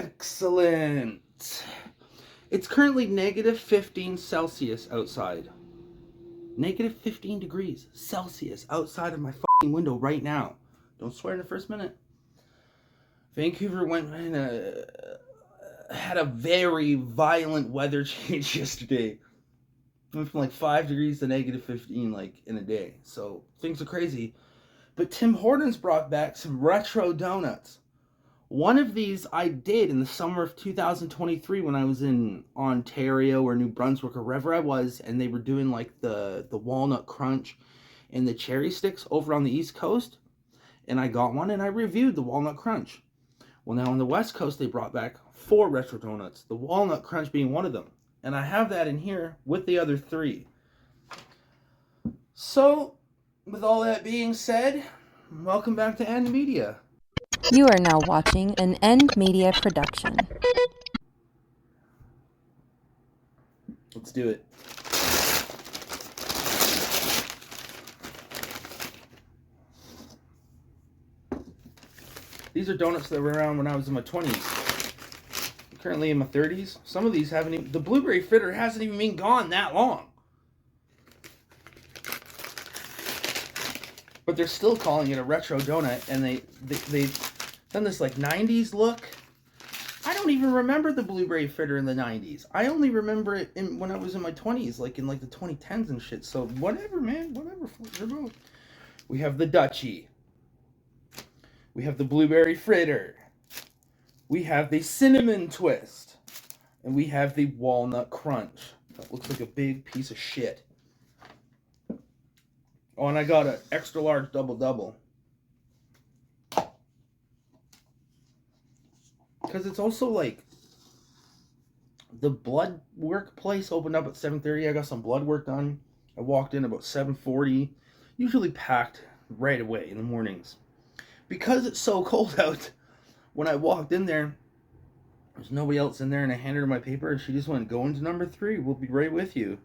Excellent. It's currently negative 15 Celsius outside. Negative 15 degrees Celsius outside of my fucking window right now. Don't swear in the first minute. Vancouver went and had a very violent weather change yesterday. It went from like 5 degrees to negative 15 like in a day. So things are crazy. But Tim Hortons brought back some retro donuts. One of these I did in the summer of 2023 when I was in Ontario or New Brunswick or wherever I was, and they were doing like the walnut crunch and the cherry sticks over on the East Coast. And I got one and I reviewed the walnut crunch. Well, now on the West Coast, they brought back 4 retro donuts, the walnut crunch being one of them. And I have that in here with the other 3. So, with all that being said, welcome back to End Media. You are now watching an End Media production. Let's do it. These are donuts that were around when I was in my 20s. I'm currently in my 30s. Some of these haven't even... The blueberry fritter hasn't even been gone that long. But they're still calling it a retro donut, and they've done this like 90s look. I don't even remember the blueberry fritter in the 90s. I only remember it when I was in my 20s, like in like the 2010s and shit. So whatever, man, whatever. We have the Dutchie. We have the blueberry fritter. We have the cinnamon twist. And we have the walnut crunch. That looks like a big piece of shit. Oh, and I got an extra large double-double. Because it's also like... The blood work place opened up at 7:30. I got some blood work done. I walked in about 7:40. Usually packed right away in the mornings. Because it's so cold out, when I walked in there, there's nobody else in there, and I handed her my paper, and she just went, "Go into number 3. We'll be right with you."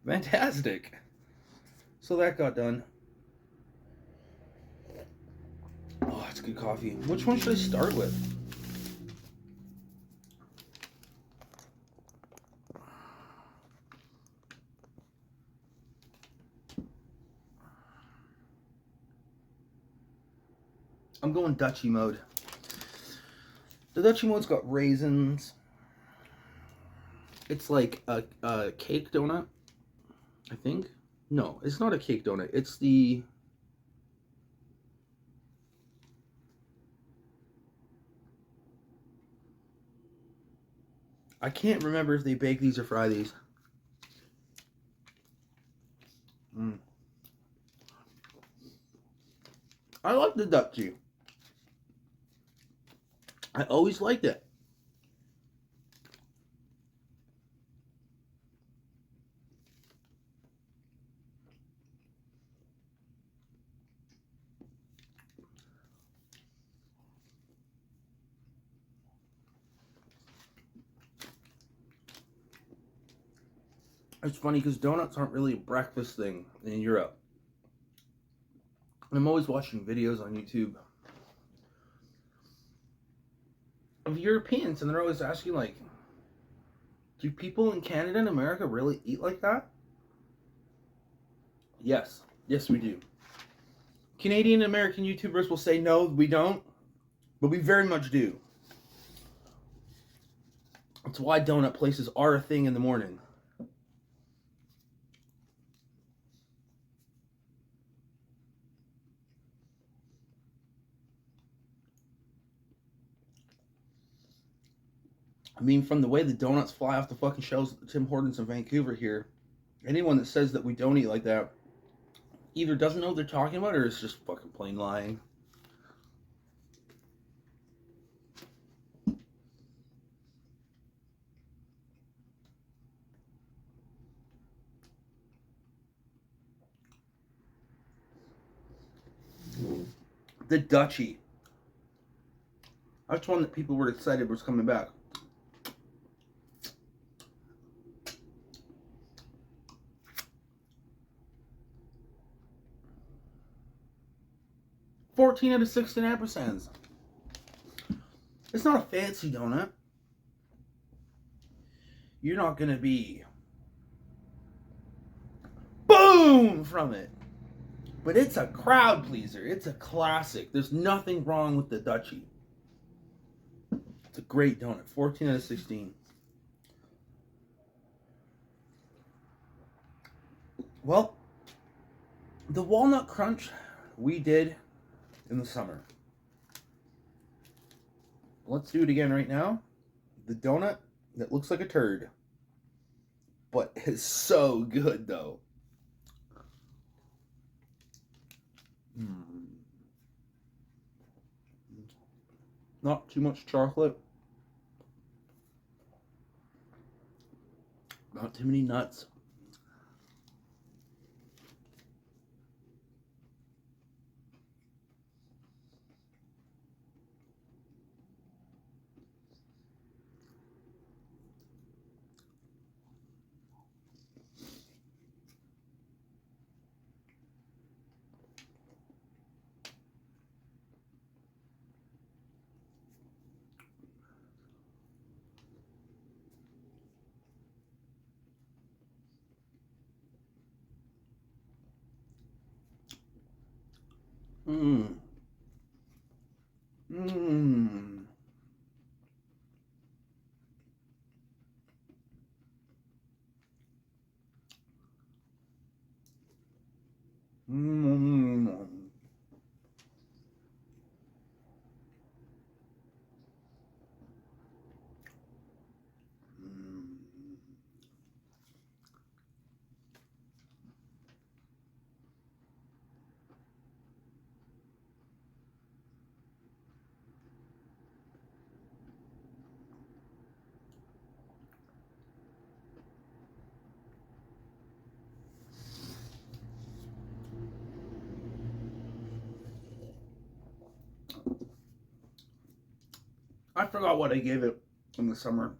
Fantastic. So that got done. Oh, it's good coffee. Which one should I start with? I'm going Dutchie mode. The Dutchie mode's got raisins. It's like a cake donut, I think. No, it's not a cake donut. It's the... I can't remember if they bake these or fry these. I like the Dutchie. I always liked it. It's funny because donuts aren't really a breakfast thing in Europe. I'm always watching videos on YouTube of Europeans, and they're always asking, like, do people in Canada and America really eat like that? Yes. Yes, we do. Canadian and American YouTubers will say, no, we don't, but we very much do. That's why donut places are a thing in the morning. I mean, from the way the donuts fly off the fucking shelves at the Tim Hortons in Vancouver here, anyone that says that we don't eat like that either doesn't know what they're talking about or is just fucking plain lying. The Dutchie. That's one that people were excited was coming back. $14 out of 16%. It's not a fancy donut. You're not going to be boom from it. But it's a crowd pleaser. It's a classic. There's nothing wrong with the Dutchie. It's a great donut. 14 out of 16. Well, the walnut crunch we did in the summer. Let's do it again right now. The donut that looks like a turd, but is so good though. Not too much chocolate. Not too many nuts. Mmm. Mmm. Mmm. I forgot what I gave it in the summer.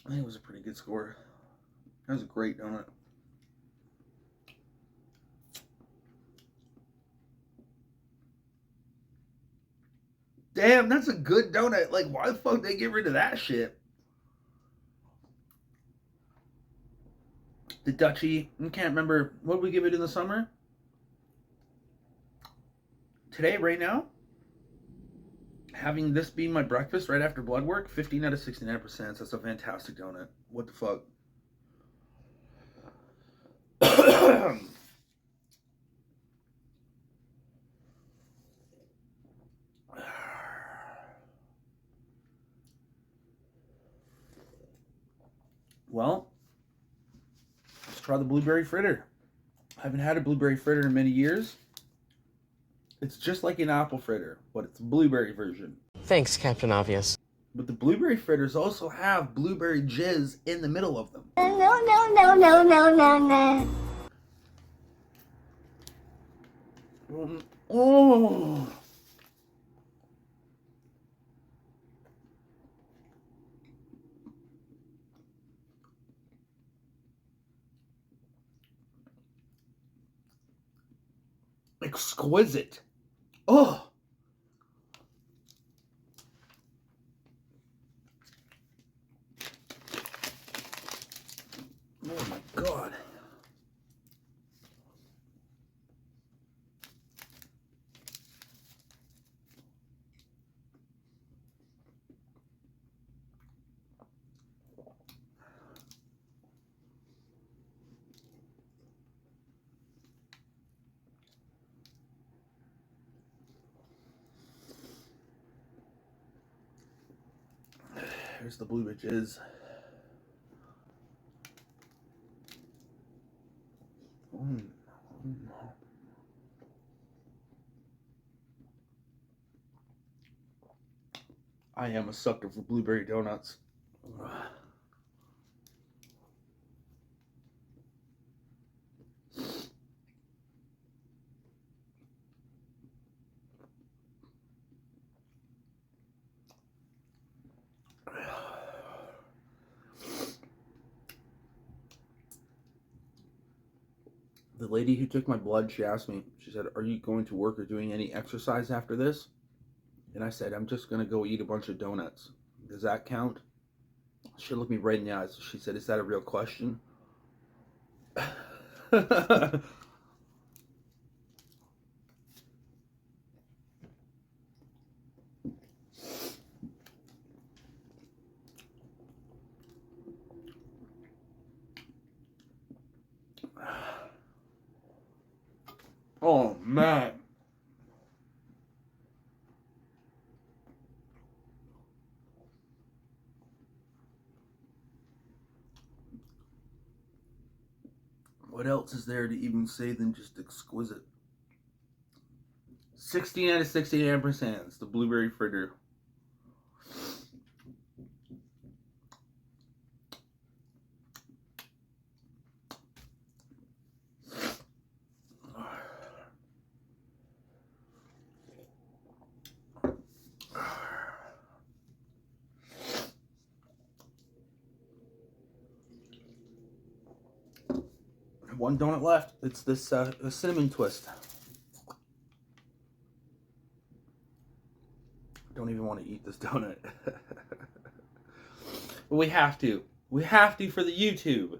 I think it was a pretty good score. That was a great donut. Damn, that's a good donut. Like, why the fuck did they get rid of that shit? The Dutchie, I can't remember. What did we give it in the summer? Today, right now, having this be my breakfast right after blood work, 15 out of 69%. That's a fantastic donut. What the fuck? Well, let's try the blueberry fritter. I haven't had a blueberry fritter in many years. It's just like an apple fritter, but it's a blueberry version. Thanks, Captain Obvious. But the blueberry fritters also have blueberry jizz in the middle of them. No. Oh. Exquisite. Oh. Oh my God. Here's the blue bitches. I am a sucker for blueberry donuts. The lady who took my blood, she asked me, she said, "Are you going to work or doing any exercise after this?" And I said, I'm just going to go eat a bunch of donuts. Does that count? She looked me right in the eyes. She said, is that a real question? Oh, man. What else is there to even say than just exquisite? 16 out of 69%. It's the blueberry fritter. One donut left. It's this cinnamon twist. Don't even want to eat this donut. But we have to. We have to for the YouTube.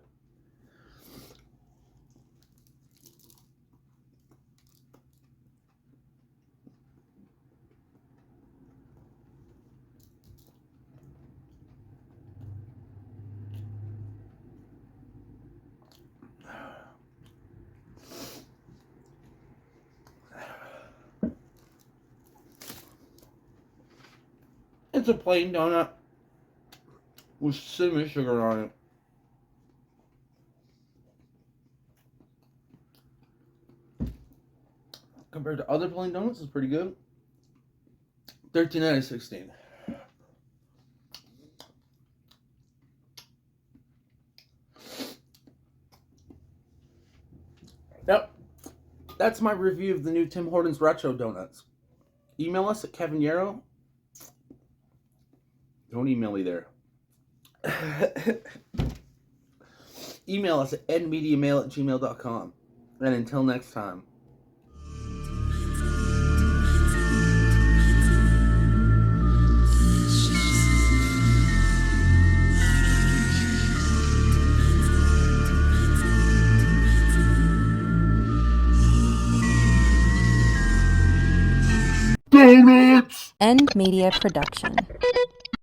It's a plain donut with cinnamon sugar on it. Compared to other plain donuts, it's pretty good. 13 out of 16. Yep. That's my review of the new Tim Hortons Retro Donuts. Email us at Kevin Yarrow. Don't email me there. Email us at edmediamail@gmail.com. And until next time. Donuts! End Media Production.